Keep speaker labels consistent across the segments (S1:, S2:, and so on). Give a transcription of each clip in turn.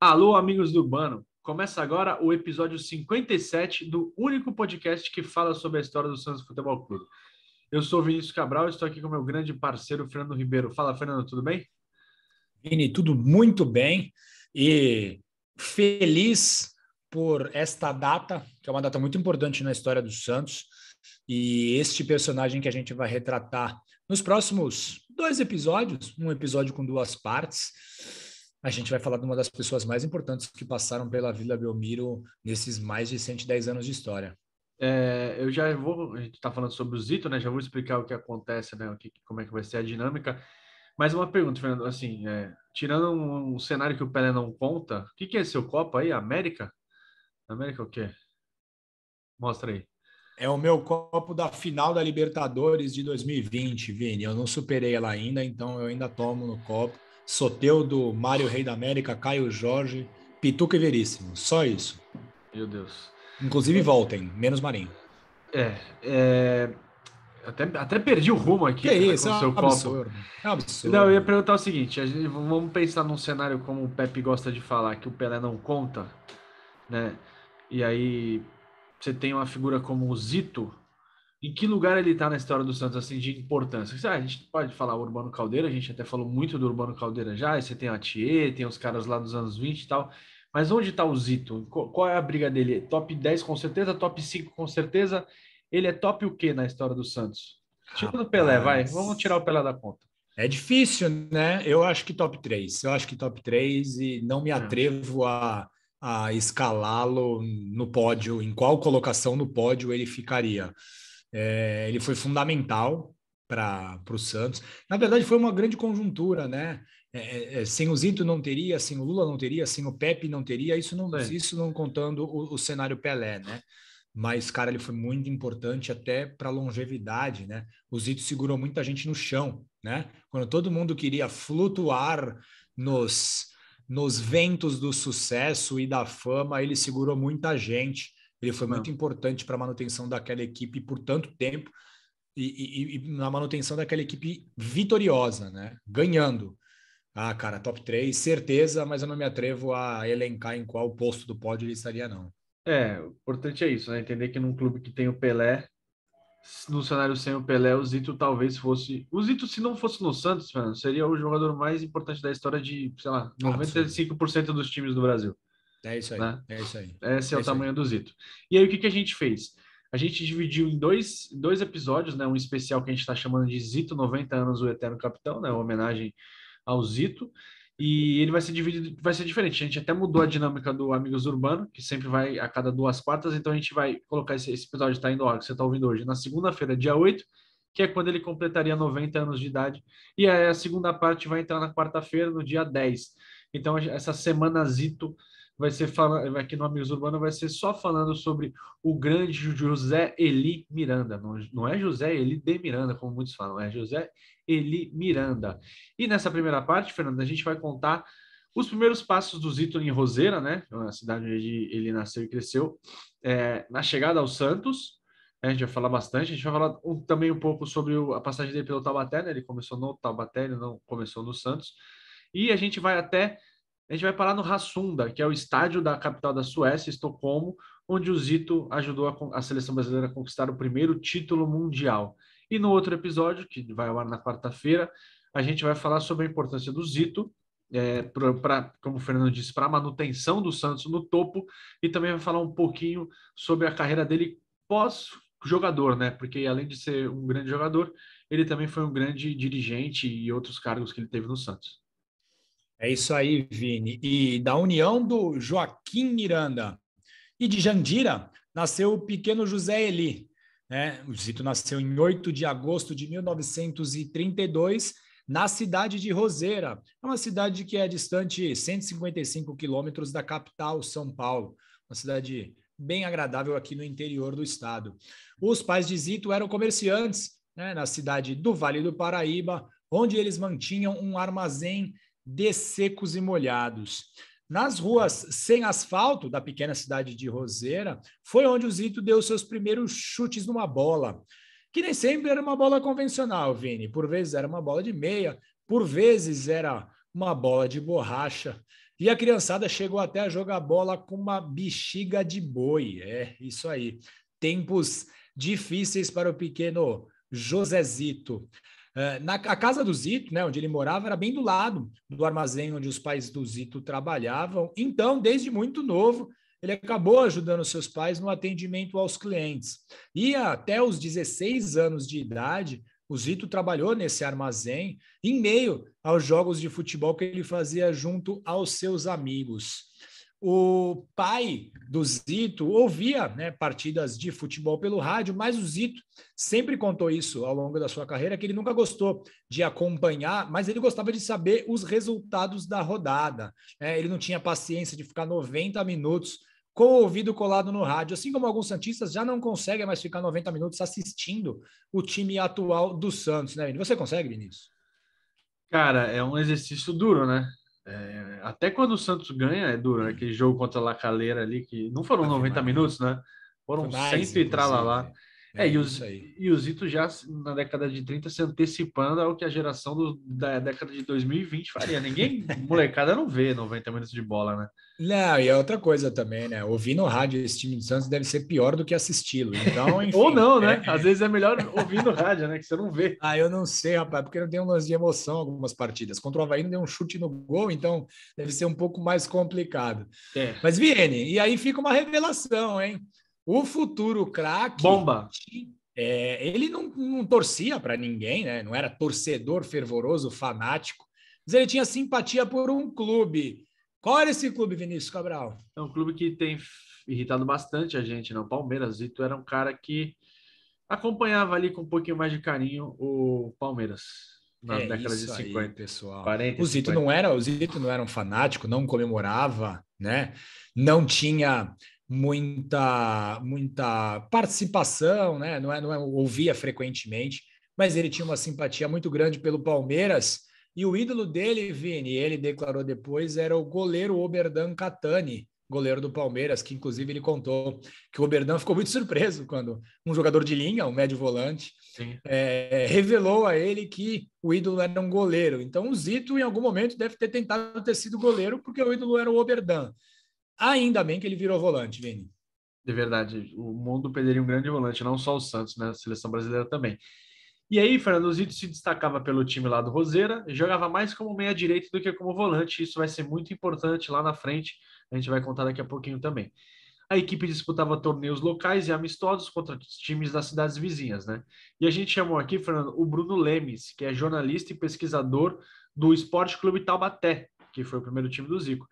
S1: Alô, amigos do Urbano! Começa agora o episódio 57 do único podcast que fala sobre a história do Santos Futebol Clube. Eu sou o Vinícius Cabral e estou aqui com meu grande parceiro, Fernando Ribeiro. Fala, Fernando, tudo bem?
S2: Vini, tudo muito bem e feliz por esta data, que é uma data muito importante na história do Santos, e este personagem que a gente vai retratar nos próximos dois episódios, um episódio com duas partes. A gente vai falar de uma das pessoas mais importantes que passaram pela Vila Belmiro nesses mais de 110 anos de história.
S1: Eu já vou, a gente está falando sobre o Zito, né? Já vou explicar o que acontece, né? Como é que vai ser a dinâmica. Mais uma pergunta, Fernando, assim, tirando um cenário que o Pelé não conta, o que é seu copo aí? América? América o quê? Mostra aí.
S2: É o meu copo da final da Libertadores de 2020, Vini. Eu não superei ela ainda, então eu ainda tomo no copo. Soteudo, Mário Rei da América, Caio Jorge, Pituca e Veríssimo. Só isso.
S1: Meu Deus.
S2: Inclusive voltem, menos Marinho.
S1: É, é, até perdi o rumo
S2: Que
S1: aqui,
S2: é
S1: cara,
S2: isso?
S1: com o
S2: É um
S1: seu copo.
S2: absurdo. É um
S1: Não, eu ia
S2: absurdo.
S1: perguntar o seguinte: vamos pensar num cenário como o Pepe gosta de falar, que o Pelé não conta, né? E aí você tem uma figura como o Zito. Em que lugar ele tá na história do Santos, assim, de importância? A gente pode falar o Urbano Caldeira, a gente até falou muito do Urbano Caldeira já, e você tem a Thier, tem os caras lá dos anos 20 e tal. Mas onde tá o Zito? Qual é a briga dele? Top 10 com certeza, top 5 com certeza. Ele é top o quê na história do Santos? Tirando o Pelé, vai. Vamos tirar
S2: Rapaz.
S1: o Pelé da conta.
S2: É difícil, né? Eu acho que top 3. Eu acho que top 3 e não me
S1: É,
S2: atrevo a escalá-lo no pódio, em qual colocação no pódio ele ficaria. Ele foi fundamental para o Santos. Na verdade, foi uma grande conjuntura, né? Sem o Zito não teria, sem o Lula não teria, sem o Pepe não teria,
S1: isso aí.
S2: isso não contando o cenário Pelé, né? Mas, cara, ele foi muito importante até para a longevidade, né? O Zito segurou muita gente no chão, né? Quando todo mundo queria flutuar nos, nos ventos do sucesso e da fama, ele segurou muita gente. Ele foi muito
S1: Não.
S2: importante para a manutenção daquela equipe por tanto tempo e na manutenção daquela equipe vitoriosa, né? Ganhando. Ah, cara, top 3 certeza, mas eu não me atrevo a elencar em qual posto do pódio ele estaria, não.
S1: O importante é isso, né? Entender que num clube que tem o Pelé, no cenário sem o Pelé, o Zito talvez fosse. O Zito, se não fosse no Santos, Fernando, seria o jogador mais importante da história de, sei lá,
S2: Absurdo.
S1: 95% dos times do Brasil,
S2: É isso aí,
S1: né?
S2: é isso aí,
S1: Esse é
S2: é
S1: o
S2: isso aí.
S1: tamanho do Zito. E aí, o que que a gente fez? A gente dividiu em dois episódios, né? Um especial que a gente está chamando de Zito 90 anos, o Eterno Capitão, né? Uma homenagem ao Zito. E ele vai ser dividido, vai ser diferente. A gente até mudou a dinâmica do Amigos Urbano, que sempre vai a cada duas quartas. Então a gente vai colocar esse episódio está indo ao ar, que você está ouvindo hoje, na segunda-feira, dia 8, que é quando ele completaria 90 anos de idade. E aí a segunda parte vai entrar na quarta-feira, no dia 10. Então essa semana Zito vai ser falando, aqui no Amigos Urbano vai ser só falando sobre o grande José Eli Miranda. Não é José Eli de Miranda, como muitos falam, é José Eli Miranda. E nessa primeira parte, Fernando, a gente vai contar os primeiros passos do Zito em Roseira, né? A cidade onde ele nasceu e cresceu, na chegada ao Santos. A gente vai falar bastante. A gente vai falar também um pouco sobre a passagem dele pelo Taubaté, né? Ele começou no Taubaté, ele não começou no Santos. E a gente vai parar no Rassunda, que é o estádio da capital da Suécia, Estocolmo, onde o Zito ajudou a seleção brasileira a conquistar o primeiro título mundial. E no outro episódio, que vai ao ar na quarta-feira, a gente vai falar sobre a importância do Zito, como o Fernando disse, para a manutenção do Santos no topo, e também vai falar um pouquinho sobre a carreira dele pós-jogador, né? Porque além de ser um grande jogador, ele também foi um grande dirigente e outros cargos que ele teve no Santos.
S2: É isso aí, Vini. E da união do Joaquim Miranda e de Jandira nasceu o pequeno José Eli. Né? O Zito nasceu em 8 de agosto de 1932, na cidade de Roseira. É uma cidade que é distante 155 quilômetros da capital, São Paulo. Uma cidade bem agradável aqui no interior do estado. Os pais de Zito eram comerciantes, né, na cidade do Vale do Paraíba, onde eles mantinham um armazém de secos e molhados. Nas ruas sem asfalto da pequena cidade de Roseira, foi onde o Zito deu seus primeiros chutes numa bola, que nem sempre era uma bola convencional, Vini. Por vezes era uma bola de meia, por vezes era uma bola de borracha. E a criançada chegou até a jogar bola com uma bexiga de boi. É, isso aí. Tempos difíceis para o pequeno Josezito. A casa do Zito, né, onde ele morava, era bem do lado do armazém onde os pais do Zito trabalhavam. Então, desde muito novo, ele acabou ajudando seus pais no atendimento aos clientes. E até os 16 anos de idade, o Zito trabalhou nesse armazém em meio aos jogos de futebol que ele fazia junto aos seus amigos. O pai do Zito ouvia, né, partidas de futebol pelo rádio, mas o Zito sempre contou isso ao longo da sua carreira, que ele nunca gostou de acompanhar, mas ele gostava de saber os resultados da rodada. Ele não tinha paciência de ficar 90 minutos com o ouvido colado no rádio, assim como alguns santistas já não conseguem mais ficar 90 minutos assistindo o time atual do Santos, né, Vinícius? Você consegue, Vinícius?
S1: Cara, é um exercício duro, né? Até quando o Santos ganha é duro, né? Aquele jogo contra a La Calera ali, que não foram
S2: Ave
S1: 90
S2: Maria.
S1: minutos, né?
S2: Foi
S1: Foram
S2: mais,
S1: cento e tralalá.
S2: inclusive.
S1: É,
S2: É isso aí.
S1: e o Zito já na década de 30 se antecipando ao que a geração da década de 2020 faria. Ninguém, molecada, não vê 90 minutos de bola, né?
S2: Não, e é outra coisa também, né? Ouvir no rádio esse time do Santos deve ser pior do que assisti-lo. Então,
S1: Ou
S2: enfim.
S1: não, né? Às vezes é melhor ouvir no rádio, né? Que você não vê.
S2: Eu não sei, rapaz, porque não tem um lance de emoção algumas partidas. Contra o Avaí não deu um chute no gol, então deve ser um pouco mais complicado.
S1: É.
S2: Mas, Viene, e aí fica uma revelação, hein? O futuro craque,
S1: Bomba.
S2: ele não torcia para ninguém, né? Não era torcedor fervoroso, fanático, mas ele tinha simpatia por um clube. Qual era esse clube, Vinícius Cabral?
S1: É um clube que tem irritado bastante a gente, né? O Palmeiras. Zito era um cara que acompanhava ali com um pouquinho mais de carinho o Palmeiras na
S2: É
S1: década de
S2: isso aí,
S1: 50,
S2: pessoal.
S1: 40 e
S2: O Zito não era um fanático, não comemorava, né? Não tinha muita participação, né? Não é, ouvia frequentemente, mas ele tinha uma simpatia muito grande pelo Palmeiras. E o ídolo dele, Vini, ele declarou depois, era o goleiro Oberdan Catani, goleiro do Palmeiras, que inclusive ele contou que o Oberdan ficou muito surpreso quando um jogador de linha, um médio volante,
S1: Sim.
S2: revelou a ele que o ídolo era um goleiro. Então, o Zito, em algum momento, deve ter tentado ter sido goleiro, porque o ídolo era o Oberdan. Ainda bem que ele virou volante, Vini.
S1: De verdade, o mundo perderia um grande volante, não só o Santos, né? A seleção brasileira também. E aí, Fernando, o Zito se destacava pelo time lá do Roseira, jogava mais como meia-direita do que como volante. Isso vai ser muito importante lá na frente. A gente vai contar daqui a pouquinho também. A equipe disputava torneios locais e amistosos contra times das cidades vizinhas, né? E a gente chamou aqui, Fernando, o Bruno Lemes, que é jornalista e pesquisador do Esporte Clube Taubaté, que foi o primeiro time do Zico.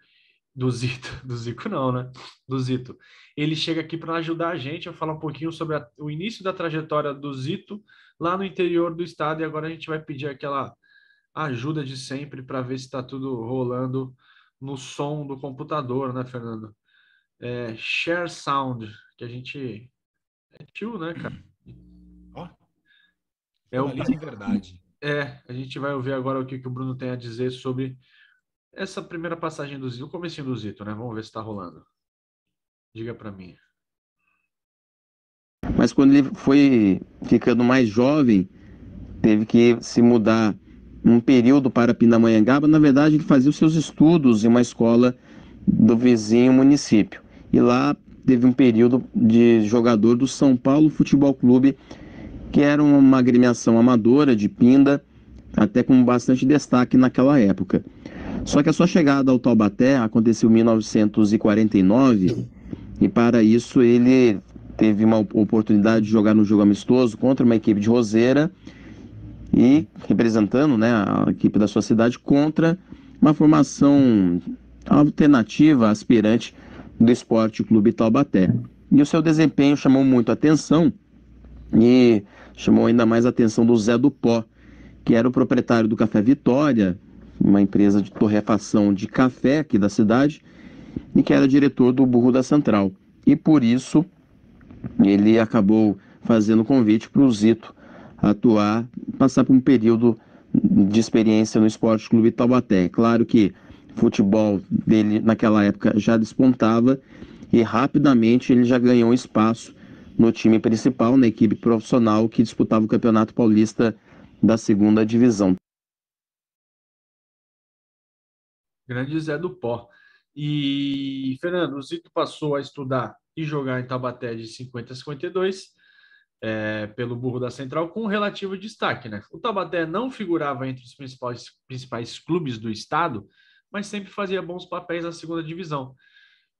S1: Do Zito, do Zico não, né? Do Zito. Ele chega aqui para ajudar a gente a falar um pouquinho sobre o início da trajetória do Zito lá no interior do estado. E agora a gente vai pedir aquela ajuda de sempre para ver se está tudo rolando no som do computador, né, Fernando? Share Sound, que a gente é tio, né, cara?
S2: Ó,
S1: É o
S2: jornalismo em verdade.
S1: a gente vai ouvir agora o que o Bruno tem a dizer sobre essa primeira passagem do Zito, o comecinho do Zito, né? Vamos ver se está rolando. Diga para mim.
S3: Mas quando ele foi ficando mais jovem, teve que se mudar um período para Pindamonhangaba. Na verdade, ele fazia os seus estudos em uma escola do vizinho município. E lá teve um período de jogador do São Paulo Futebol Clube, que era uma agremiação amadora de Pinda, até com bastante destaque naquela época. Só que a sua chegada ao Taubaté aconteceu em 1949 e para isso ele teve uma oportunidade de jogar no jogo amistoso contra uma equipe de Roseira e representando, né, a equipe da sua cidade contra uma formação alternativa, aspirante do Esporte Clube Taubaté. E o seu desempenho chamou muito a atenção e chamou ainda mais a atenção do Zé do Pó, que era o proprietário do Café Vitória, uma empresa de torrefação de café aqui da cidade, e que era diretor do Burro da Central. E por isso ele acabou fazendo convite para o Zito atuar, passar por um período de experiência no Esporte Clube Taubaté. Claro que o futebol dele naquela época já despontava e rapidamente ele já ganhou espaço no time principal, na equipe profissional que disputava o Campeonato Paulista da segunda divisão.
S1: Grande Zé do Pó. E, Fernando, o Zito passou a estudar e jogar em Taubaté de 50 a 52, pelo Burro da Central, com relativo destaque, né? O Taubaté não figurava entre os principais clubes do estado, mas sempre fazia bons papéis na segunda divisão.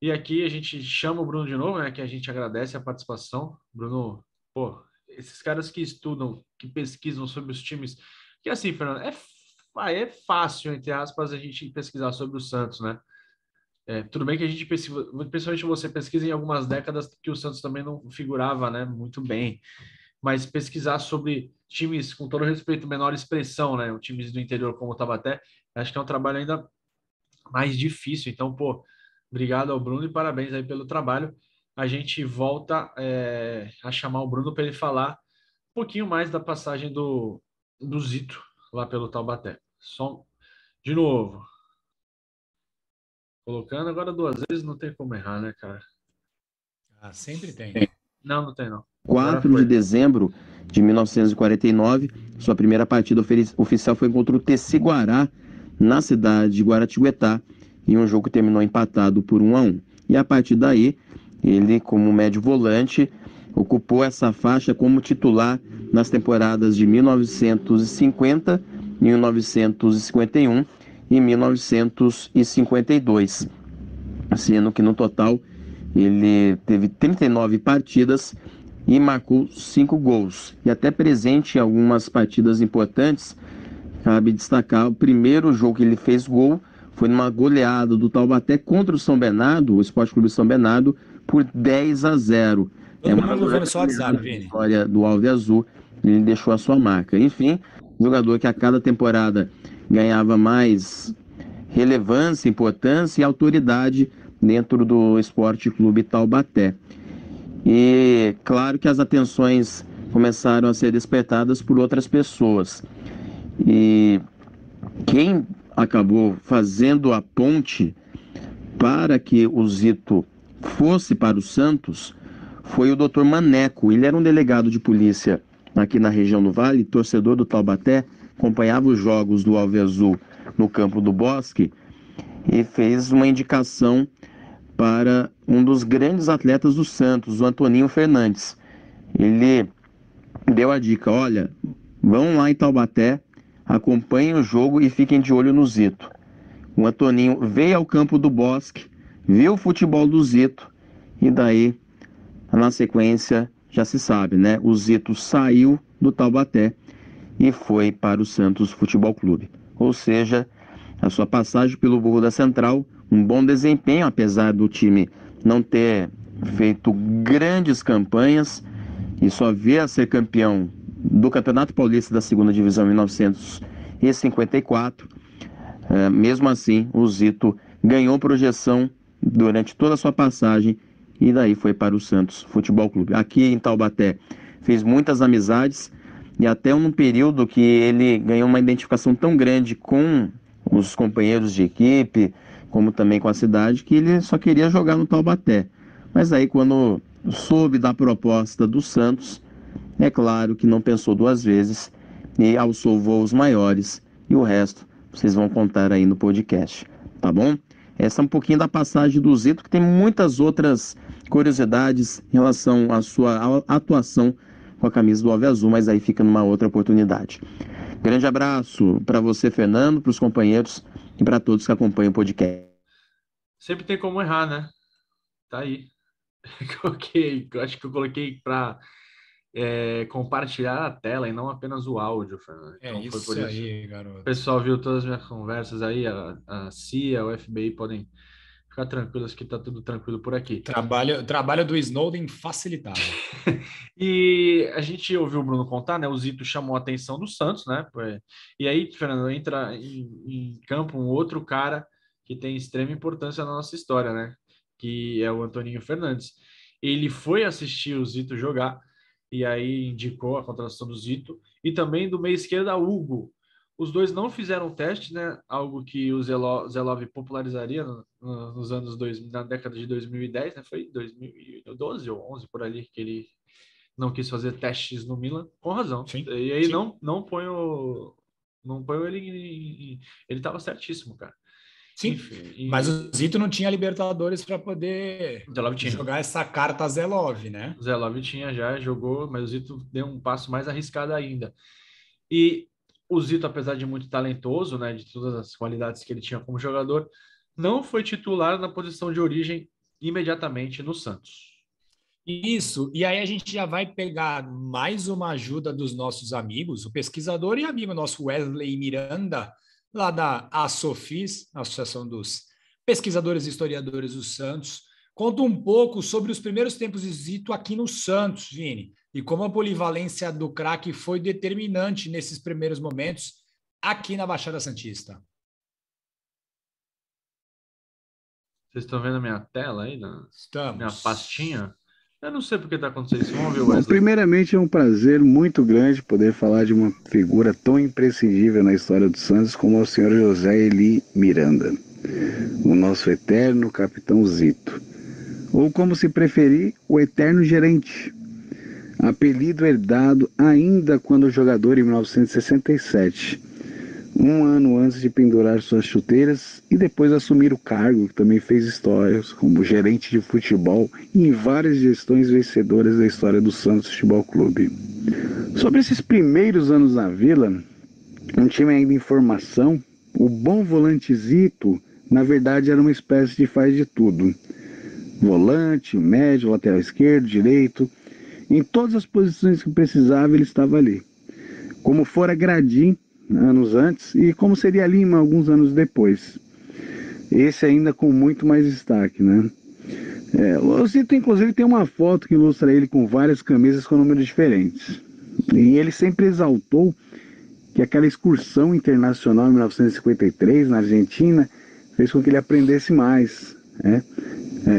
S1: E aqui a gente chama o Bruno de novo, né? Que a gente agradece a participação. Bruno, pô, esses caras que estudam, que pesquisam sobre os times, que assim, Fernando, é fácil, entre aspas, a gente pesquisar sobre o Santos, né? Tudo bem que a gente pesquisa, principalmente você pesquisa em algumas décadas que o Santos também não figurava, né, muito bem, mas pesquisar sobre times, com todo respeito, menor expressão, né, os times do interior como o Taubaté, acho que é um trabalho ainda mais difícil. Então, pô, obrigado ao Bruno e parabéns aí pelo trabalho. A gente volta a chamar o Bruno para ele falar um pouquinho mais da passagem do Zito lá pelo Taubaté. Só de novo, colocando agora duas vezes, não tem como errar, né, cara?
S2: Ah, sempre tem.
S1: Não, não tem não. Agora
S3: 4 de
S1: foi.
S3: dezembro de 1949, sua primeira partida oficial foi contra o Teci-Guará, na cidade de Guaratinguetá, em um jogo que terminou empatado por 1-1. E a partir daí, ele, como médio volante, ocupou essa faixa como titular nas temporadas de 1950, 1951 e 1952, sendo que no total ele teve 39 partidas e marcou 5 gols. E até presente em algumas partidas importantes, cabe destacar o primeiro jogo que ele fez gol foi numa goleada do Taubaté contra o São Bernardo, o Esporte Clube São Bernardo, por 10-0. É
S2: Todo
S3: uma
S2: mundo vendo só WhatsApp,
S3: da
S2: Vini.
S3: história do Alve Azul, ele deixou a sua marca. Enfim, jogador que a cada temporada ganhava mais relevância, importância e autoridade dentro do Esporte Clube Taubaté. E claro que as atenções começaram a ser despertadas por outras pessoas. E quem acabou fazendo a ponte para que o Zito fosse para o Santos foi o Dr. Maneco. Ele era um delegado de polícia aqui na região do Vale, torcedor do Taubaté, acompanhava os jogos do Alve Azul no campo do Bosque e fez uma indicação para um dos grandes atletas do Santos, o Antoninho Fernandes. Ele deu a dica: olha, vão lá em Taubaté, acompanhem o jogo e fiquem de olho no Zito. O Antoninho veio ao campo do Bosque, viu o futebol do Zito e daí, na sequência, já se sabe, né? O Zito saiu do Taubaté e foi para o Santos Futebol Clube. Ou seja, a sua passagem pelo Burro da Central, um bom desempenho, apesar do time não ter feito grandes campanhas e só vir a ser campeão do Campeonato Paulista da Segunda Divisão em 1954. Mesmo assim, o Zito ganhou projeção durante toda a sua passagem e daí foi para o Santos Futebol Clube. Aqui em Taubaté fez muitas amizades e até num período que ele ganhou uma identificação tão grande com os companheiros de equipe, como também com a cidade, que ele só queria jogar no Taubaté. Mas aí quando soube da proposta do Santos, é claro que não pensou duas vezes e alçou voos maiores e o resto vocês vão contar aí no podcast, tá bom? Essa é um pouquinho da passagem do Zito, que tem muitas outras curiosidades em relação à sua atuação com a camisa do Alve Azul, mas aí fica numa outra oportunidade. Grande abraço para você, Fernando, para os companheiros e para todos que acompanham o podcast.
S1: Sempre tem como errar, né? Tá aí. Coloquei, acho que eu coloquei para compartilhar a tela e não apenas o áudio, Fernando.
S2: É
S1: Então foi por
S2: isso
S1: isso.
S2: aí,
S1: O
S2: garoto.
S1: pessoal viu todas as minhas conversas aí, a CIA, o FBI podem ficar tranquilos que tá tudo tranquilo por aqui.
S2: Trabalho do Snowden facilitado.
S1: E a gente ouviu o Bruno contar, né? O Zito chamou a atenção do Santos, né? E aí, Fernando, entra em campo um outro cara que tem extrema importância na nossa história, né? Que é o Antoninho Fernandes. Ele foi assistir o Zito jogar e aí indicou a contratação do Zito e também do meia esquerda Hugo. Os dois não fizeram teste, né? Algo que o Zelov popularizaria nos anos na década de 2010, né? Foi 2012 ou 11 por ali que ele não quis fazer testes no Milan, com razão.
S2: Sim,
S1: E aí
S2: sim.
S1: não ponho ele ele estava certíssimo, cara.
S2: Sim, mas o Zito não tinha Libertadores para poder jogar essa carta Zelov, né?
S1: O Zelov tinha já, jogou, mas o Zito deu um passo mais arriscado ainda. E o Zito, apesar de muito talentoso, né, de todas as qualidades que ele tinha como jogador, não foi titular na posição de origem imediatamente no Santos.
S2: Isso, e aí a gente já vai pegar mais uma ajuda dos nossos amigos, o pesquisador e amigo nosso Wesley Miranda, lá da ASOFIS, Associação dos Pesquisadores e Historiadores do Santos, conta um pouco sobre os primeiros tempos de Zito aqui no Santos, Vini, e como a polivalência do craque foi determinante nesses primeiros momentos aqui na Baixada Santista.
S1: Vocês estão vendo a minha tela aí, minha pastinha? Eu não sei por que está acontecendo isso. Vamos ver o Wesley.
S4: Bom, primeiramente, é um prazer muito grande poder falar de uma figura tão imprescindível na história do Santos como o senhor José Eli Miranda, o nosso eterno capitão Zito, ou como se preferir, o eterno gerente, apelido herdado ainda quando jogador em 1967, um ano antes de pendurar suas chuteiras e depois assumir o cargo, que também fez histórias como gerente de futebol em várias gestões vencedoras da história do Santos Futebol Clube. Sobre esses primeiros anos na Vila, um time ainda em formação, o bom volante Zito, na verdade, era uma espécie de faz de tudo. Volante, médio, lateral esquerdo, direito, em todas as posições que precisava ele estava ali. Como fora Gradim, anos antes, e como seria Lima alguns anos depois. Esse ainda com muito mais destaque, né? O Zito, inclusive, tem uma foto que ilustra ele com várias camisas com números diferentes. E ele sempre exaltou que aquela excursão internacional em 1953, na Argentina, fez com que ele aprendesse mais, né?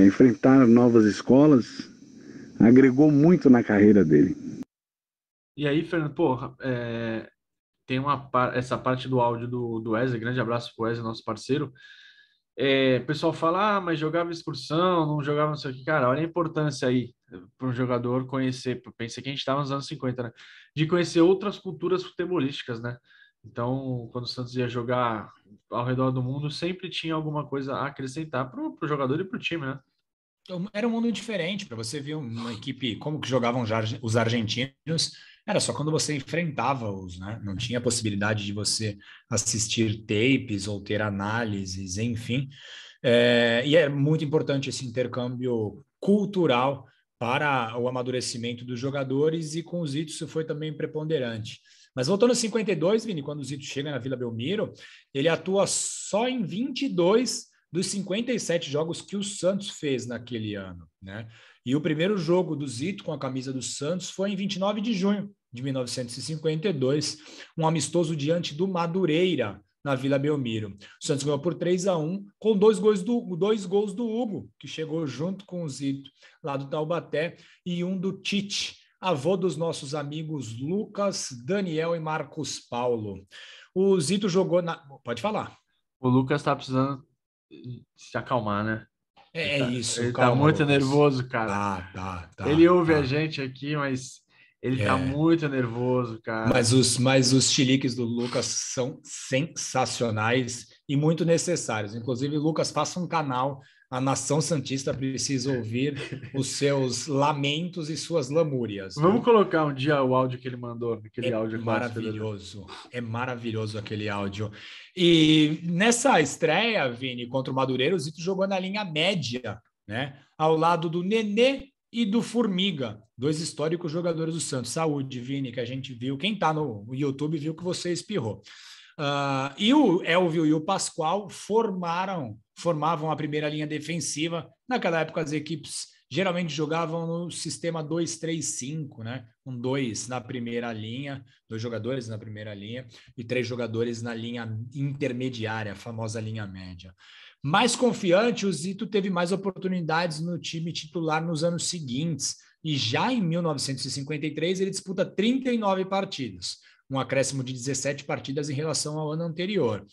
S4: Enfrentar novas escolas agregou muito na carreira dele.
S1: E aí, Fernando, tem essa parte do áudio do Wesley, grande abraço pro Wesley, nosso parceiro. O pessoal fala, mas jogava excursão, não jogava não sei o que. Cara, olha a importância aí para um jogador conhecer, pensei que a gente estava nos anos 50, né? De conhecer outras culturas futebolísticas, né? Então, quando o Santos ia jogar ao redor do mundo, sempre tinha alguma coisa a acrescentar pro jogador e pro time, né?
S2: Era um mundo diferente para você ver uma equipe como que jogavam os argentinos. Era só quando você enfrentava-os, né? Não tinha possibilidade de você assistir tapes ou ter análises, enfim. E é muito importante esse intercâmbio cultural para o amadurecimento dos jogadores, e com o Zito isso foi também preponderante. Mas voltando a 52, Vini, quando o Zito chega na Vila Belmiro, ele atua só em 22 dos 57 jogos que o Santos fez naquele ano, né? E o primeiro jogo do Zito com a camisa do Santos foi em 29 de junho de 1952, um amistoso diante do Madureira, na Vila Belmiro. O Santos ganhou por 3-1, com dois gols do Hugo, que chegou junto com o Zito, lá do Taubaté, e um do Tite, avô dos nossos amigos Lucas, Daniel e Marcos Paulo. O Zito jogou na... Pode falar.
S1: O Lucas tá precisando se acalmar, né?
S2: Isso,
S1: ele
S2: calma,
S1: tá muito
S2: Lucas.
S1: nervoso, cara.
S2: Tá.
S1: Ele ouve a gente aqui, mas ele tá muito nervoso, cara.
S2: Mas os chiliques do Lucas são sensacionais e muito necessários. Inclusive, Lucas, faça um canal. A Nação Santista precisa ouvir os seus lamentos e suas lamúrias.
S1: Vamos colocar um dia o áudio que ele mandou, aquele áudio
S2: maravilhoso. É maravilhoso aquele áudio. E nessa estreia, Vini, contra o Madureira, o Zito jogou na linha média, né? Ao lado do Nenê e do Formiga, dois históricos jogadores do Santos. Saúde, Vini, que a gente viu. Quem está no YouTube viu que você espirrou. E o Elvio e o Pascoal formavam a primeira linha defensiva. Naquela época, as equipes geralmente jogavam no sistema 2-3-5, né? Com dois na primeira linha, 2 jogadores na primeira linha e 3 jogadores na linha intermediária, a famosa linha média. Mais confiante, o Zito teve mais oportunidades no time titular nos anos seguintes, e já em 1953 ele disputa 39 partidas, um acréscimo de 17 partidas em relação ao ano anterior.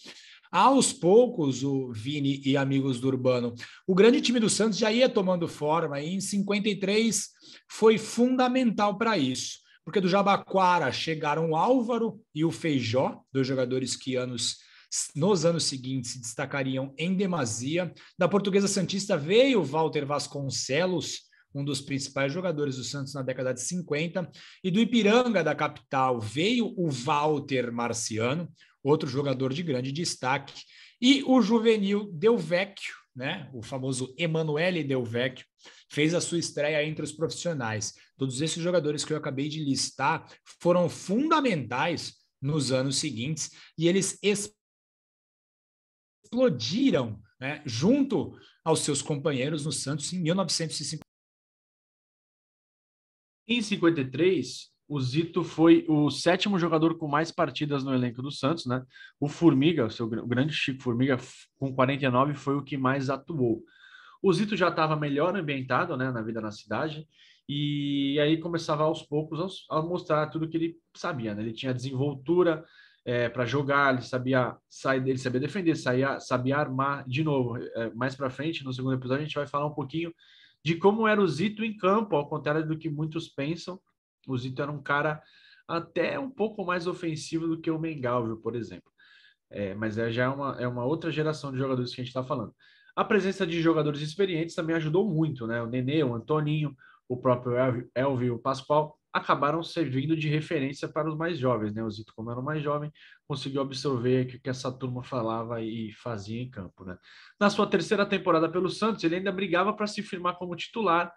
S2: Aos poucos, o Vini e amigos do Urbano, o grande time do Santos já ia tomando forma, e em 53 foi fundamental para isso, porque do Jabaquara chegaram o Álvaro e o Feijó, 2 jogadores que anos nos anos seguintes se destacariam em demasia. Da Portuguesa Santista veio Walter Vasconcelos, um dos principais jogadores do Santos na década de 50, e do Ipiranga da capital veio o Walter Marciano, outro jogador de grande destaque, e o juvenil Del Vecchio, né, o famoso Emanuele Del Vecchio, fez a sua estreia entre os profissionais. Todos esses jogadores que eu acabei de listar foram fundamentais nos anos seguintes e eles explodiram, né, junto aos seus companheiros no Santos em 1950.
S1: Em 53, o Zito foi o 7º jogador com mais partidas no elenco do Santos, né? O Formiga, o grande Chico Formiga, com 49, foi o que mais atuou. O Zito já estava melhor ambientado, né, na vida na cidade, e aí começava aos poucos a mostrar tudo que ele sabia, né? Ele tinha desenvoltura para jogar, ele sabia sair, ele sabia defender, sabia armar. De novo, mais para frente, no segundo episódio, a gente vai falar um pouquinho de como era o Zito em campo, ao contrário do que muitos pensam. O Zito era um cara até um pouco mais ofensivo do que o Mengalvio, por exemplo. Mas já é uma outra geração de jogadores que a gente está falando. A presença de jogadores experientes também ajudou muito, né? O Nenê, o Antoninho, o próprio Elvio e o Pascoal acabaram servindo de referência para os mais jovens, né? O Zito, como era o mais jovem, conseguiu absorver o que essa turma falava e fazia em campo, né? Na sua terceira temporada pelo Santos, ele ainda brigava para se firmar como titular,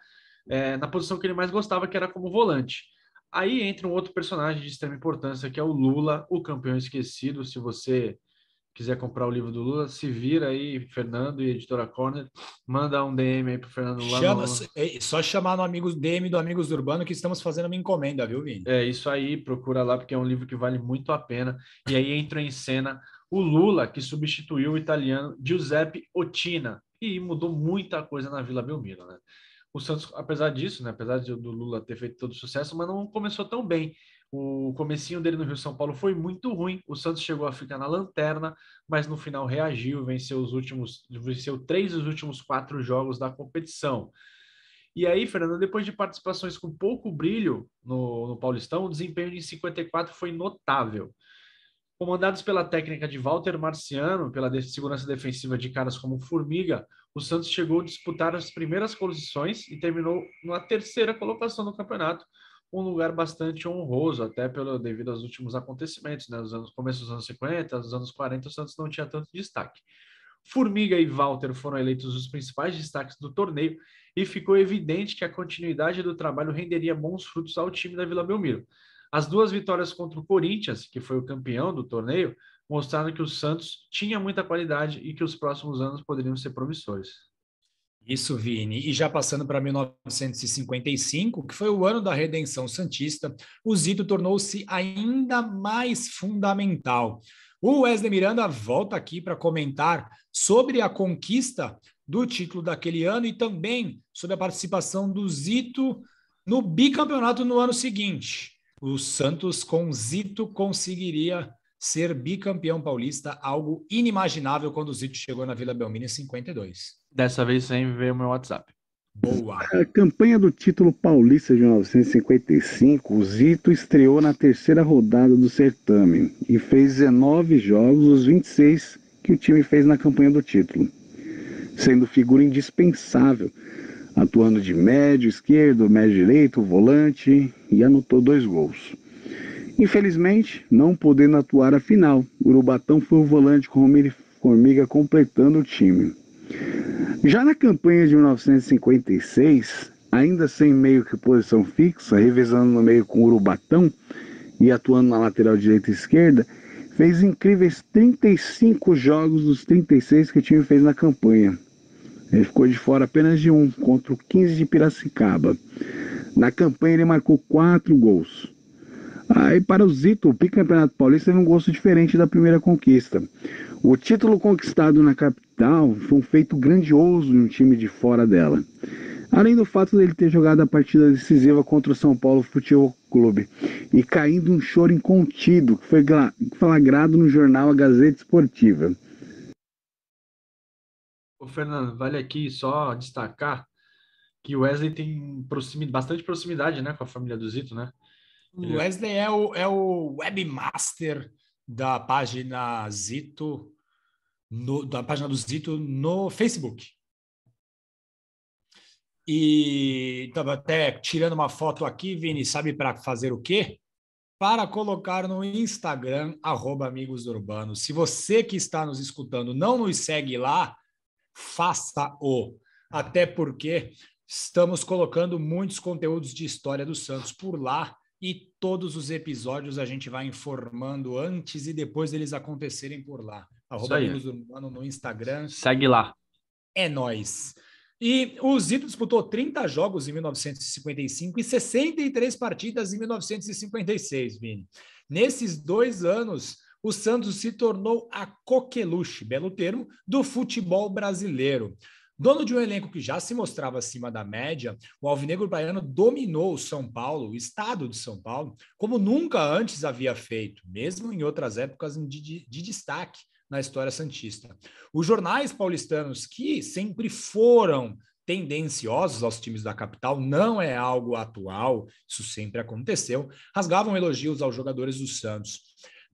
S1: na posição que ele mais gostava, que era como volante. Aí entra um outro personagem de extrema importância, que é o Lula, o campeão esquecido. Se você quiser comprar o livro do Lula, se vira aí, Fernando e Editora Corner, manda um DM aí pro Fernando Lula.
S2: Só chamar no DM do Amigos do Urbano que estamos fazendo uma encomenda, viu, Vini?
S1: É isso aí, procura lá, porque é um livro que vale muito a pena. E aí entra em cena o Lula, que substituiu o italiano Giuseppe Ottina, e mudou muita coisa na Vila Belmiro, né? O Santos, apesar disso, né, apesar do Lula ter feito todo o sucesso, mas não começou tão bem. O comecinho dele no Rio São Paulo foi muito ruim. O Santos chegou a ficar na lanterna, mas no final reagiu, venceu 3 dos últimos 4 jogos da competição. E aí, Fernando, depois de participações com pouco brilho no Paulistão, o desempenho de 54 foi notável. Comandados pela técnica de Walter Marciano, pela segurança defensiva de caras como Formiga, o Santos chegou a disputar as primeiras posições e terminou na terceira colocação do campeonato, um lugar bastante honroso, até devido aos últimos acontecimentos, né? Começo dos anos 50, os anos 40, o Santos não tinha tanto destaque. Formiga e Walter foram eleitos os principais destaques do torneio e ficou evidente que a continuidade do trabalho renderia bons frutos ao time da Vila Belmiro. As 2 vitórias contra o Corinthians, que foi o campeão do torneio, mostraram que o Santos tinha muita qualidade e que os próximos anos poderiam ser promissores.
S2: Isso, Vini. E já passando para 1955, que foi o ano da redenção santista, o Zito tornou-se ainda mais fundamental. O Wesley Miranda volta aqui para comentar sobre a conquista do título daquele ano e também sobre a participação do Zito no bicampeonato no ano seguinte. O Santos com Zito conseguiria ser bicampeão paulista, algo inimaginável quando o Zito chegou na Vila Belmiro em 52.
S1: Dessa vez sem ver o meu WhatsApp.
S2: Boa!
S4: A campanha do título paulista de 1955, o Zito estreou na terceira rodada do certame e fez 19 jogos, os 26 que o time fez na campanha do título, sendo figura indispensável, atuando de médio esquerdo, médio direito, volante e anotou 2 gols. Infelizmente, não podendo atuar a final, o Urubatão foi o volante com o Formiga completando o time. Já na campanha de 1956, ainda sem meio que posição fixa, revezando no meio com o Urubatão e atuando na lateral direita e esquerda, fez incríveis 35 jogos dos 36 que o time fez na campanha. Ele ficou de fora apenas de um, contra o 15 de Piracicaba. Na campanha ele marcou 4 gols. Aí para o Zito, o bicampeonato paulista teve um gosto diferente da primeira conquista. O título conquistado na capital foi um feito grandioso em um time de fora dela. Além do fato dele ter jogado a partida decisiva contra o São Paulo Futebol Clube e caindo um choro incontido que foi flagrado no jornal A Gazeta Esportiva.
S1: Ô, Fernando, vale aqui só destacar que o Wesley tem bastante proximidade, né, com a família do Zito, né?
S2: O Wesley é o webmaster da página Zito, da página do Zito no Facebook. E estava até tirando uma foto aqui, Vini, sabe para fazer o quê? Para colocar no Instagram, @amigosdorbanos. Se você que está nos escutando não nos segue lá, faça-o. Até porque estamos colocando muitos conteúdos de história do Santos por lá e todos os episódios a gente vai informando antes e depois deles acontecerem por lá. @amigosdorbanos no Instagram.
S1: Segue lá.
S2: É nóis. E o Zito disputou 30 jogos em 1955 e 63 partidas em 1956, Vini. Nesses 2 anos, o Santos se tornou a coqueluche, belo termo, do futebol brasileiro. Dono de um elenco que já se mostrava acima da média, o alvinegro baiano dominou o São Paulo, o estado de São Paulo, como nunca antes havia feito, mesmo em outras épocas de destaque na história santista. Os jornais paulistanos, que sempre foram tendenciosos aos times da capital, não é algo atual, isso sempre aconteceu, rasgavam elogios aos jogadores do Santos.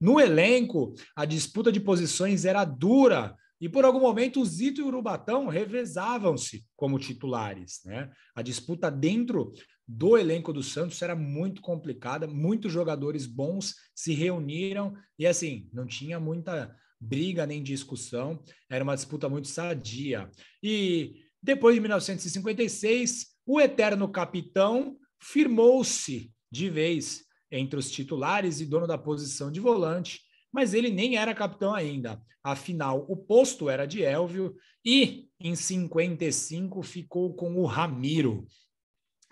S2: No elenco, a disputa de posições era dura e, por algum momento, o Zito e o Urubatão revezavam-se como titulares, né? A disputa dentro do elenco do Santos era muito complicada, muitos jogadores bons se reuniram e, assim, não tinha muita briga nem discussão, era uma disputa muito sadia. E depois de 1956, o eterno capitão firmou-se de vez entre os titulares e dono da posição de volante, mas ele nem era capitão ainda. Afinal, o posto era de Elvio e em 55 ficou com o Ramiro.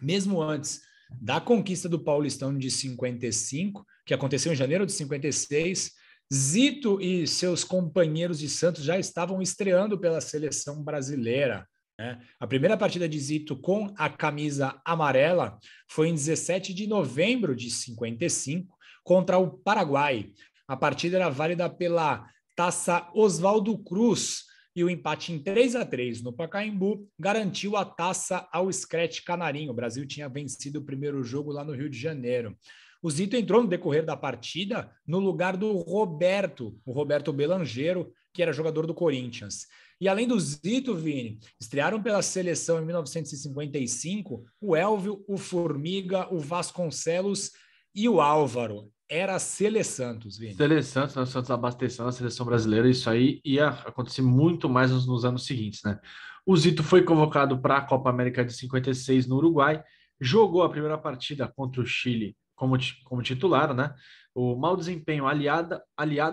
S2: Mesmo antes da conquista do Paulistão de 55, que aconteceu em janeiro de 56, Zito e seus companheiros de Santos já estavam estreando pela seleção brasileira, né? A primeira partida de Zito com a camisa amarela foi em 17 de novembro de 55 contra o Paraguai. A partida era válida pela Taça Oswaldo Cruz e o empate em 3-3 no Pacaembu garantiu a taça ao Scratch Canarinho. O Brasil tinha vencido o primeiro jogo lá no Rio de Janeiro. O Zito entrou no decorrer da partida no lugar do Roberto, o Roberto Belangeiro, que era jogador do Corinthians. E além do Zito, Vini, estrearam pela seleção em 1955 o Elvio, o Formiga, o Vasconcelos e o Álvaro. Era Sele Santos, Vini.
S1: Sele Santos, né? O Santos abastecendo a seleção brasileira, isso aí ia acontecer muito mais nos anos seguintes, né? O Zito foi convocado para a Copa América de 56 no Uruguai, jogou a primeira partida contra o Chile como titular, né? O mau desempenho aliado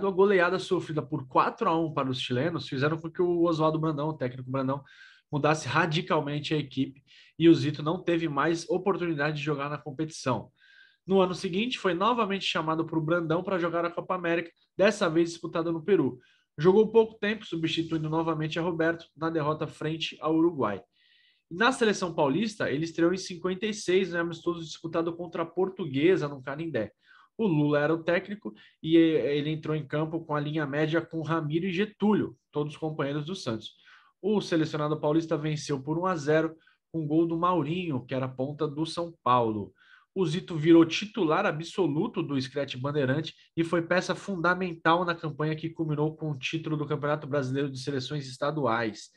S1: à goleada sofrida por 4-1 para os chilenos fizeram com que o Oswaldo Brandão, o técnico Brandão, mudasse radicalmente a equipe e o Zito não teve mais oportunidade de jogar na competição. No ano seguinte, foi novamente chamado para o Brandão para jogar a Copa América, dessa vez disputada no Peru. Jogou pouco tempo, substituindo novamente a Roberto na derrota frente ao Uruguai. Na seleção paulista, ele estreou em 56, no amistoso disputado contra a Portuguesa, no Canindé. O Lula era o técnico e ele entrou em campo com a linha média com Ramiro e Getúlio, todos companheiros do Santos. O selecionado paulista venceu por 1-0 com gol do Maurinho, que era a ponta do São Paulo. O Zito virou titular absoluto do Scratch Bandeirante e foi peça fundamental na campanha que culminou com o título do Campeonato Brasileiro de Seleções Estaduais.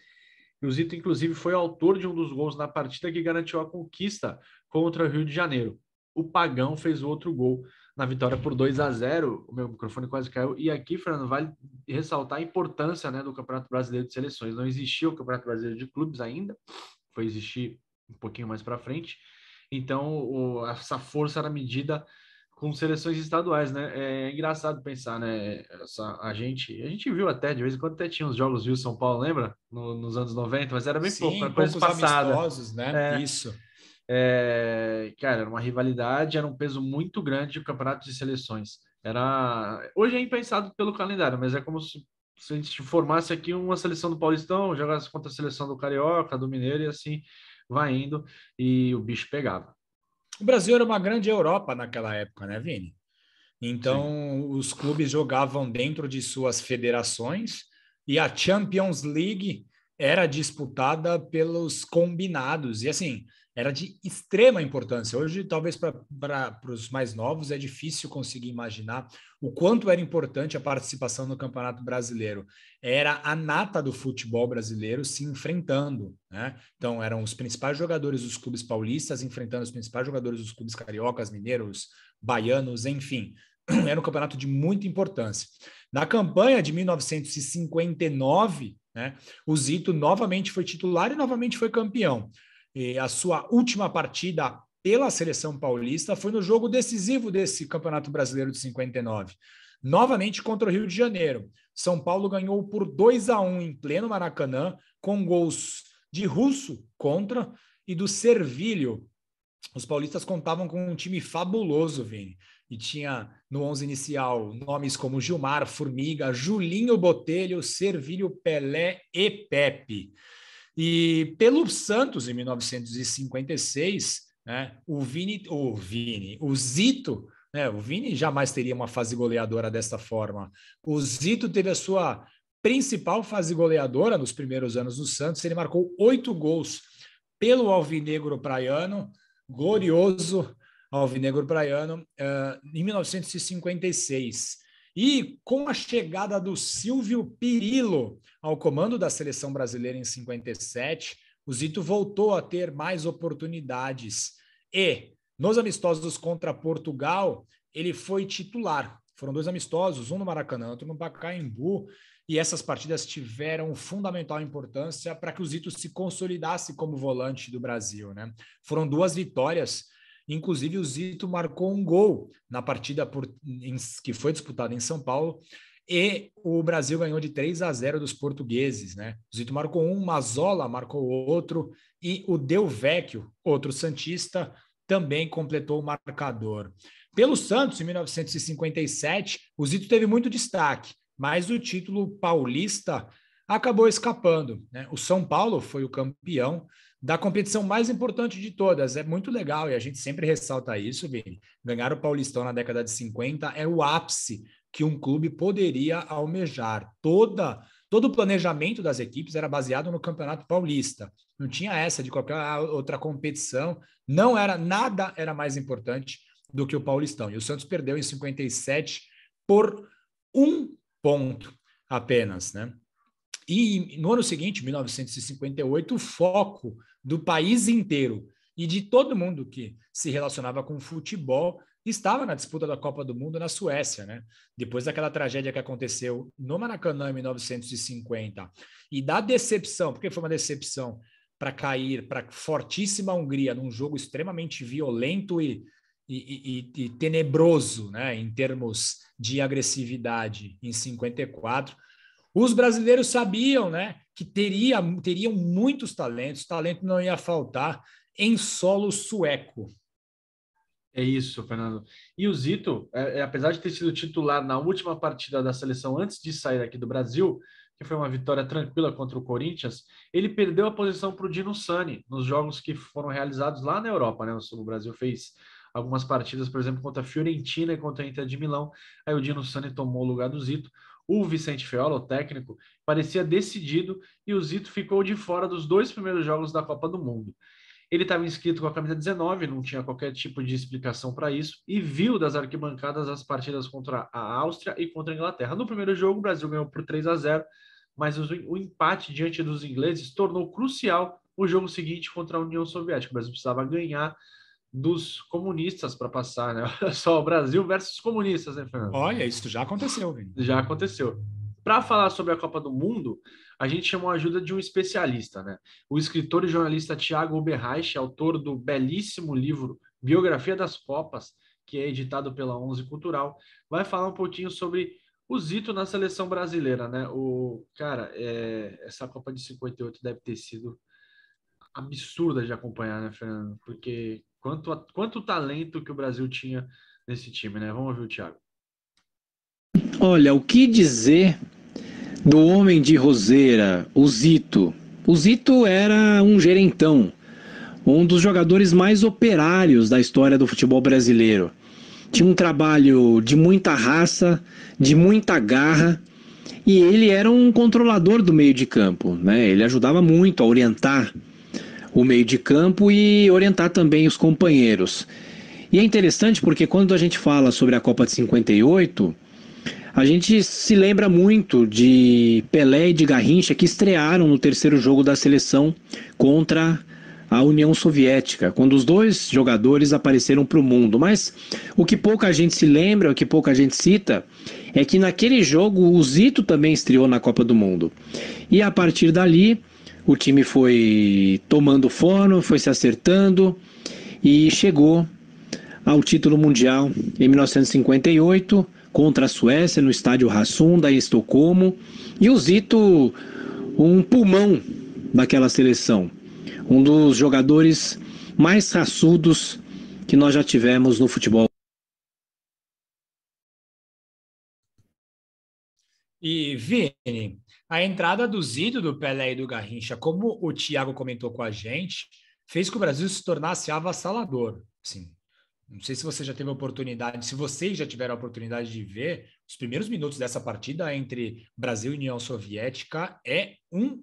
S1: E o Zito, inclusive, foi autor de um dos gols na partida que garantiu a conquista contra o Rio de Janeiro. O Pagão fez o outro gol na vitória por 2-0. O meu microfone quase caiu. E aqui, Fernando, vale ressaltar a importância, né, do Campeonato Brasileiro de Seleções. Não existia o Campeonato Brasileiro de Clubes ainda, foi existir um pouquinho mais para frente. Então, essa força era medida com seleções estaduais, né? É engraçado pensar, né? A gente viu até, de vez em quando até tinha uns jogos Rio São Paulo, lembra? Nos anos 90, mas era bem pouco, era coisa passada.
S2: Amistosos, né? Isso.
S1: Cara, era uma rivalidade, era um peso muito grande o campeonato de seleções. Hoje é impensado pelo calendário, mas é como se a gente formasse aqui uma seleção do Paulistão, jogasse contra a seleção do Carioca, do Mineiro e assim vai indo e o bicho pegava.
S2: O Brasil era uma grande Europa naquela época, né, Vini? Então, sim, os clubes jogavam dentro de suas federações e a Champions League era disputada pelos combinados. E assim, era de extrema importância. Hoje, talvez para os mais novos, é difícil conseguir imaginar o quanto era importante a participação no Campeonato Brasileiro. Era a nata do futebol brasileiro se enfrentando, né? Então, eram os principais jogadores dos clubes paulistas enfrentando os principais jogadores dos clubes cariocas, mineiros, baianos, enfim. Era um campeonato de muita importância. Na campanha de 1959, né, o Zito novamente foi titular e novamente foi campeão. E a sua última partida pela seleção paulista foi no jogo decisivo desse Campeonato Brasileiro de 59, novamente contra o Rio de Janeiro. São Paulo ganhou por 2-1 em pleno Maracanã, com gols de Russo contra e do Servilho. Os paulistas contavam com um time fabuloso, Vini, e tinha no 11 inicial nomes como Gilmar, Formiga, Julinho Botelho, Servilho, Pelé e Pepe. E pelo Santos, em 1956, né, o Zito, né, o Vini jamais teria uma fase goleadora desta forma. O Zito teve a sua principal fase goleadora nos primeiros anos do Santos, ele marcou 8 gols pelo Alvinegro Praiano, glorioso Alvinegro Praiano, em 1956. E com a chegada do Silvio Pirillo ao comando da seleção brasileira em 57, o Zito voltou a ter mais oportunidades. E nos amistosos contra Portugal, ele foi titular. Foram 2 amistosos, um no Maracanã, outro no Pacaembu, e essas partidas tiveram fundamental importância para que o Zito se consolidasse como volante do Brasil, né? Foram 2 vitórias. Inclusive, o Zito marcou um gol na partida que foi disputada em São Paulo e o Brasil ganhou de 3-0 dos portugueses, né? O Zito marcou um, Mazzola marcou outro e o Del Vecchio, outro santista, também completou o marcador. Pelo Santos, em 1957, o Zito teve muito destaque, mas o título paulista acabou escapando, né? O São Paulo foi o campeão da competição mais importante de todas. É muito legal e a gente sempre ressalta isso, Vini. Ganhar o Paulistão na década de 50 é o ápice que um clube poderia almejar. Todo o planejamento das equipes era baseado no Campeonato Paulista. Não tinha essa de qualquer outra competição. Nada era mais importante do que o Paulistão. E o Santos perdeu em 57 por 1 ponto apenas, né? E no ano seguinte, 1958, o foco do país inteiro e de todo mundo que se relacionava com futebol estava na disputa da Copa do Mundo na Suécia, né? Depois daquela tragédia que aconteceu no Maracanã em 1950 e da decepção, porque foi uma decepção para cair para a fortíssima Hungria num jogo extremamente violento e tenebroso, né? Em termos de agressividade em 54. Os brasileiros sabiam, né, que teriam muitos talentos, talento não ia faltar em solo sueco.
S1: É isso, Fernando. E o Zito, apesar de ter sido titular na última partida da seleção antes de sair aqui do Brasil, que foi uma vitória tranquila contra o Corinthians, ele perdeu a posição para o Dino Sani nos jogos que foram realizados lá na Europa, né? O Brasil fez algumas partidas, por exemplo, contra a Fiorentina e contra a Inter de Milão. Aí o Dino Sani tomou o lugar do Zito. O Vicente Feola, o técnico, parecia decidido e o Zito ficou de fora dos 2 primeiros jogos da Copa do Mundo. Ele estava inscrito com a camisa 19, não tinha qualquer tipo de explicação para isso, e viu das arquibancadas as partidas contra a Áustria e contra a Inglaterra. No primeiro jogo, o Brasil ganhou por 3-0, mas o empate diante dos ingleses tornou crucial o jogo seguinte contra a União Soviética. O Brasil precisava ganhar dos comunistas para passar, né? Só o Brasil versus comunistas, né, Fernando?
S2: Olha, isso já aconteceu, Vini.
S1: Já aconteceu. Para falar sobre a Copa do Mundo, a gente chamou a ajuda de um especialista, né? O escritor e jornalista Thiago Oberreich, autor do belíssimo livro Biografia das Copas, que é editado pela 11 Cultural, vai falar um pouquinho sobre o Zito na seleção brasileira, né? Essa Copa de 58 deve ter sido absurda de acompanhar, né, Fernando? Porque quanto talento que o Brasil tinha nesse time, né? Vamos ouvir o Thiago.
S5: Olha, o que dizer do homem de Roseira, o Zito? O Zito era um gerentão, um dos jogadores mais operários da história do futebol brasileiro. Tinha um trabalho de muita raça, de muita garra, e ele era um controlador do meio de campo, né? Ele ajudava muito a orientar o meio de campo e orientar também os companheiros. E é interessante porque quando a gente fala sobre a Copa de 58, a gente se lembra muito de Pelé e de Garrincha, que estrearam no terceiro jogo da seleção contra a União Soviética, quando os dois jogadores apareceram para o mundo. Mas o que pouca gente se lembra, o que pouca gente cita, é que naquele jogo o Zito também estreou na Copa do Mundo. E a partir dali, o time foi tomando forma, foi se acertando e chegou ao título mundial em 1958, contra a Suécia, no estádio Hassunda, em Estocolmo. E o Zito, um pulmão daquela seleção. Um dos jogadores mais raçudos que nós já tivemos no futebol.
S2: E, Vini, a entrada do Zito, do Pelé e do Garrincha, como o Thiago comentou com a gente, fez que o Brasil se tornasse avassalador. Sim. Não sei se você já teve a oportunidade, se vocês já tiveram a oportunidade de ver, os primeiros minutos dessa partida entre Brasil e União Soviética é um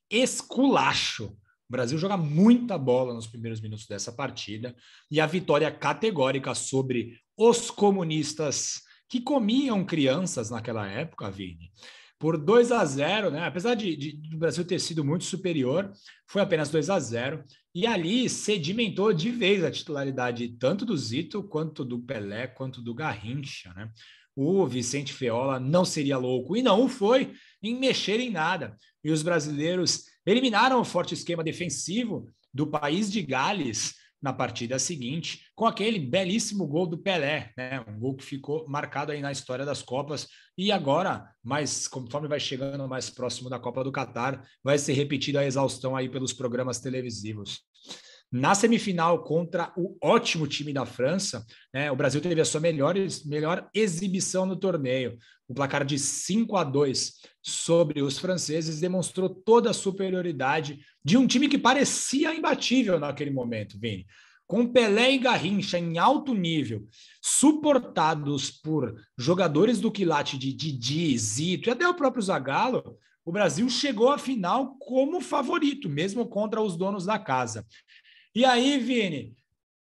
S2: esculacho. O Brasil joga muita bola nos primeiros minutos dessa partida e a vitória categórica sobre os comunistas que comiam crianças naquela época, Vini, por 2-0, né? Apesar de o Brasil ter sido muito superior, foi apenas 2-0. E ali sedimentou de vez a titularidade tanto do Zito, quanto do Pelé, quanto do Garrincha, né? O Vicente Feola não seria louco, e não o foi, em mexer em nada. E os brasileiros eliminaram o forte esquema defensivo do país de Gales na partida seguinte, com aquele belíssimo gol do Pelé, né? Um gol que ficou marcado aí na história das Copas, e agora, mas conforme vai chegando mais próximo da Copa do Catar, vai ser repetida a exaustão aí pelos programas televisivos. Na semifinal contra o ótimo time da França, né, o Brasil teve a sua melhor exibição no torneio. O placar de 5-2 sobre os franceses demonstrou toda a superioridade de um time que parecia imbatível naquele momento, Vini. Com Pelé e Garrincha em alto nível, suportados por jogadores do quilate de Didi, Zito e até o próprio Zagallo, o Brasil chegou à final como favorito, mesmo contra os donos da casa. E aí, Vini,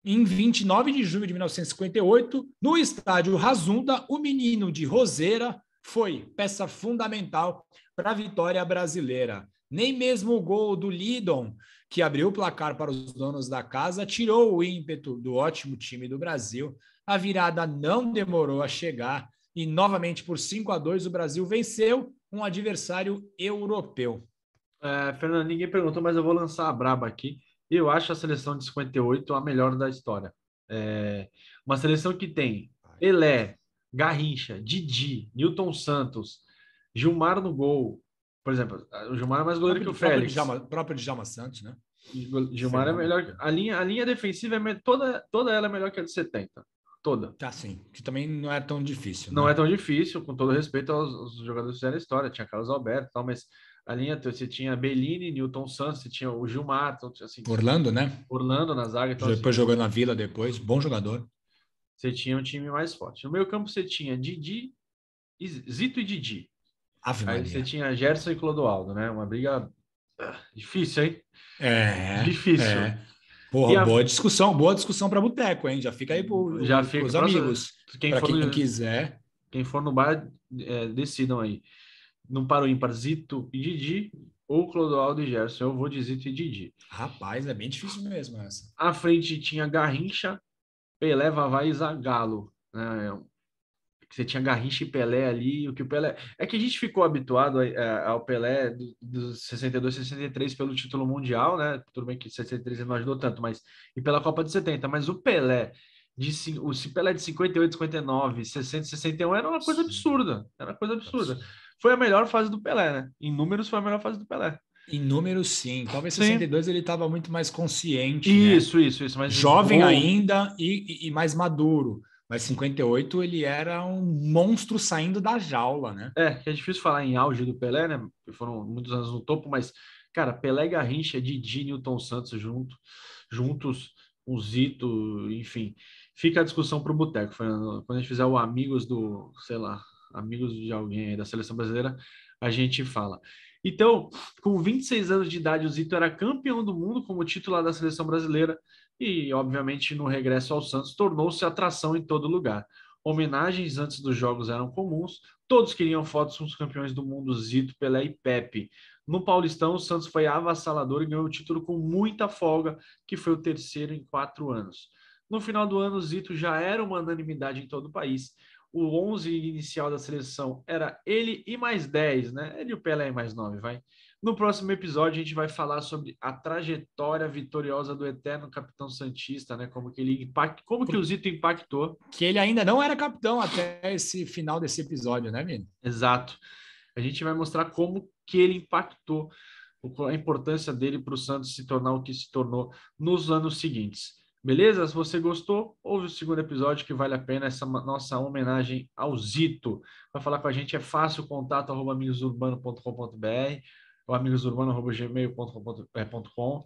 S2: em 29 de junho de 1958, no estádio Razunda, o menino de Roseira foi peça fundamental para a vitória brasileira. Nem mesmo o gol do Lidon, que abriu o placar para os donos da casa, tirou o ímpeto do ótimo time do Brasil. A virada não demorou a chegar e, novamente, por 5-2, o Brasil venceu um adversário europeu.
S1: Fernando, ninguém perguntou, mas eu vou lançar a braba aqui. Eu acho a seleção de 58 a melhor da história. Uma seleção que tem Pelé, Garrincha, Didi, Nilton Santos, Gilmar no gol. Por exemplo, o Gilmar é mais goleiro que o Félix.
S2: O próprio Djalma Santos, né?
S1: Gilmar é melhor. A linha defensiva toda ela é melhor que a de 70. Toda.
S2: Tá, sim. Que também não é tão difícil.
S1: Não é tão difícil, com todo respeito aos jogadores que fizeram a história. Tinha Carlos Alberto e tal, mas a linha, você tinha Bellini, Nilton Santos, você tinha o Gilmar, assim,
S2: Orlando, né?
S1: Orlando na zaga. Então,
S2: depois
S1: assim,
S2: jogou na Vila depois, bom jogador.
S1: Você tinha um time mais forte. No meio campo você tinha Didi, Zito e Didi.
S2: Ave Maria.
S1: Aí você tinha Gerson e Clodoaldo, né? Uma briga difícil, hein? Difícil.
S2: Porra, boa discussão para boteco, hein? Já fica aí para os amigos. Para quem quiser.
S1: Quem for no bar, decidam aí. Não para o ímpar, Zito e Didi, ou Clodoaldo e Gerson. Eu vou de Zito e Didi.
S2: Rapaz, é bem difícil mesmo essa.
S1: À frente tinha Garrincha, Pelé, Vavá e Zagallo, né? Você tinha Garrincha e Pelé ali, o que o Pelé... É que a gente ficou habituado ao Pelé dos 62, 63 pelo título mundial, né? Tudo bem que 63 ele não ajudou tanto, mas... E pela Copa de 70, mas o Pelé... O Pelé de 58, 59, 60, 61 era uma coisa absurda. Era uma coisa absurda. Foi a melhor fase do Pelé, né? Em números, foi a melhor fase do Pelé.
S2: Em números, sim. Talvez 62 ele estava muito mais consciente.
S1: Isso.
S2: Mas jovem ainda e mais maduro. Mas 58 ele era um monstro saindo da jaula, né?
S1: Que é difícil falar em auge do Pelé, né? Foram muitos anos no topo, mas, cara, Pelé, Garrincha, Didi, Nilton Santos juntos, o Zito, enfim. Fica a discussão para o boteco, Fernando. Quando a gente fizer o amigos de alguém aí da seleção brasileira, a gente fala. Então, com 26 anos de idade, o Zito era campeão do mundo como titular da seleção brasileira e, obviamente, no regresso ao Santos, tornou-se atração em todo lugar. Homenagens antes dos jogos eram comuns, todos queriam fotos com os campeões do mundo Zito, Pelé e Pepe. No Paulistão, o Santos foi avassalador e ganhou o título com muita folga, que foi o terceiro em 4 anos. No final do ano, o Zito já era uma unanimidade em todo o país. O 11 inicial da seleção era ele e mais 10, né? Ele e o Pelé e mais 9, vai. No próximo episódio, a gente vai falar sobre a trajetória vitoriosa do eterno capitão santista, né? Como que o Zito impactou.
S2: Que ele ainda não era capitão até esse final desse episódio, né, Vini?
S1: Exato. A gente vai mostrar como que ele impactou, a importância dele para o Santos se tornar o que se tornou nos anos seguintes. Beleza? Se você gostou, ouve o segundo episódio que vale a pena, essa nossa homenagem ao Zito. Para falar com a gente é fácil, contato @amigosurbano.com.br ou amigosurbano@gmail.com.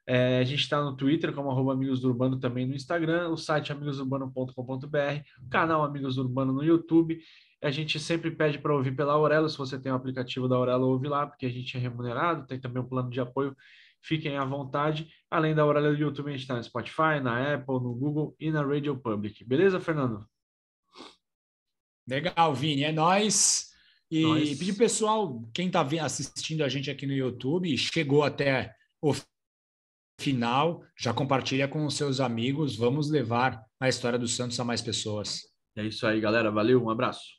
S1: A gente está no Twitter como @amigosurbano, também no Instagram, o site amigosurbano.com.br, o canal Amigos Urbano no YouTube. A gente sempre pede para ouvir pela Aurelo. Se você tem o aplicativo da Aurelo, ouve lá, porque a gente é remunerado, tem também um plano de apoio. Fiquem à vontade. Além da Aurelo do YouTube, a gente está no Spotify, na Apple, no Google e na Radio Public. Beleza, Fernando?
S2: Legal, Vini. É nóis. E
S1: Nóis.
S2: pedir pessoal, quem está assistindo a gente aqui no YouTube, chegou até o final, já compartilha com os seus amigos. Vamos levar a história do Santos a mais pessoas.
S1: É isso aí, galera. Valeu, um abraço.